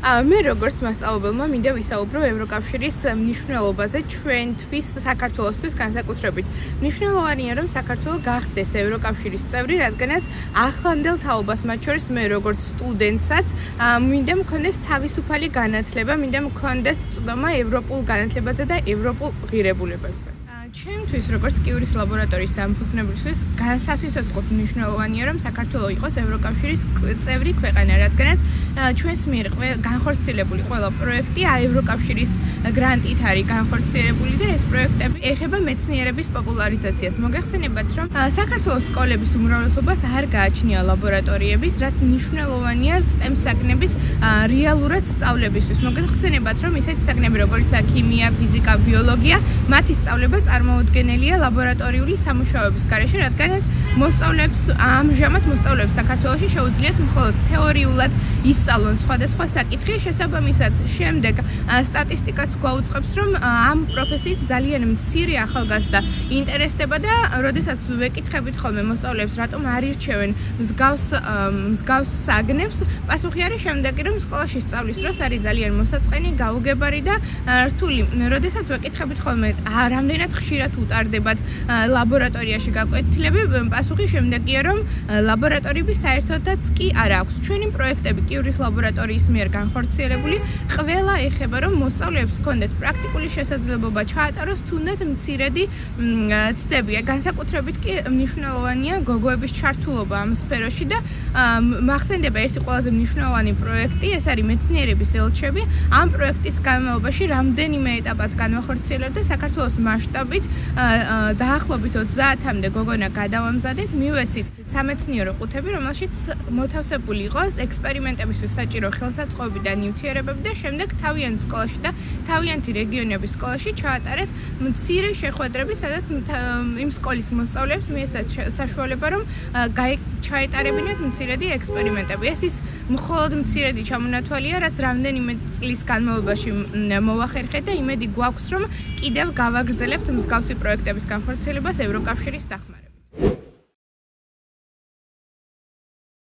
მე როგორც მასწავლებელმა მინდა ვისაუბრო ევროკავშირის მნიშვნელობაზე ჩვენთვის საქართველოსთვის განსაკუთრებით. მნიშვნელოვანია რომ საქართველო გახდეს ევროკავშირის წევრი, რადგანაც ახლანდელ თაობას მათ შორის მე როგორც სტუდენტსაც მინდა მქონდეს თავისუფალი განათლება, მინდა მქონდეს წვდომა ევროპულ განათლებაზე და ევროპულ ღირებულებებზე. ჩემთვის როგორც კიურის ლაბორატორიის დამფუძნებლისთვის განსაცდელად მნიშვნელოვანია რომ საქართველო იყოს ევროკავშირის წევრი ქვეყანა, რადგანაც ჩვენს მიერ განხორციელებული ყველა პროექტი ევროკავშირის გრანტით არის განხორციელებული და ეს პროექტები ეხება მეცნიერების პოპულარიზაციას. მოგეხსენებათ რომ საქართველოს სკოლების უმრავლესობას არ გააჩნია ლაბორატორიების, რაც მნიშვნელოვანია STEM საგნების რეალურად სწავლებისთვის. მოგეხსენებათ რომ ისეთი საგნები როგორიცაა ქიმია, ფიზიკა, ბიოლოგია, მათი სწავლება წარმოუდგენელია ლაბორატორიული სამუშაოების გარეშე, რადგანაც ამჟამად მოსწავლეებს საქართველოში შეუძლიათ მხოლოდ თეორიულად ისწავლონ სხვადასხვა საკითხი, შესაბამისად შემდეგ სტატისტიკაც გვაუწყებს, რომ ამ პროფესიით ძალიან მცირე ახალგაზრდა ინტერესდება და როდესაც ვეკითხებით ხოლმე მოსწავლეებს, რატომ არ ირჩევენ მსგავს საგნებს, პასუხი არის შემდეგი, რომ სკოლაში სწავლის დროს არის ძალიან მოსაწყენი, გაუგებარი და რთული. როდესაც ვეკითხებით ხოლმე, რამდენად ხშირად უტარდებათ ლაბორატორიაში გაკვეთილები, პასუხი შემდეგია, რომ ლაბორატორიები საერთოდაც კი არ აქვს. ჩვენი პროექტები კიურის ლაბორატორიის მიერ განხორციელებული ყველა ეხება, რომ მოსწავლეებს ჰქონდეთ პრაქტიკული შესაძლებლობა ჩაატაროს თუნდაც მცირედი ცდები. განსაკუთრებით კი მნიშვნელოვანია გოგოების ჩართულობა ამ სფეროში და მახსენდება ერთი ყველაზე მნიშვნელოვანი პროექტი, ეს არის მეცნიერების ელჩები. ამ პროექტის განმავლობაში რამდენიმე ეტაპად განახორციელებდა საქართველოს მასშტაბით დაახლოებით 30-მდე გოგონა გადავამზადეთ, მივეცით სამეცნიერო ყუთები, რომელშიც მოთავსებული იყო ექსპერიმენტებისთვის საჭირო ხელსაწყოები და ნივთიერებები და შემდეგ თავიანთ სკოლაში და თავიანთი რეგიონების სკოლაში ჩაატარეს მცირე შეხვედრები, სადაც იმ სკოლის მოსწავლეებს მიეცათ საშუალება, რომ ჩაეტარებინათ მცირედი ექსპერიმენტები. ეს ის მხოლოდ მცირედი ჩამონათვალია, რაც რამდენიმე წლის განმავლობაში მოვახერხეთ და იმედი გვაქვს, რომ კიდევ გავაგრძელებთ მსგავსი პროექტების განხორციელებას ევროკავშირის დახმარებით.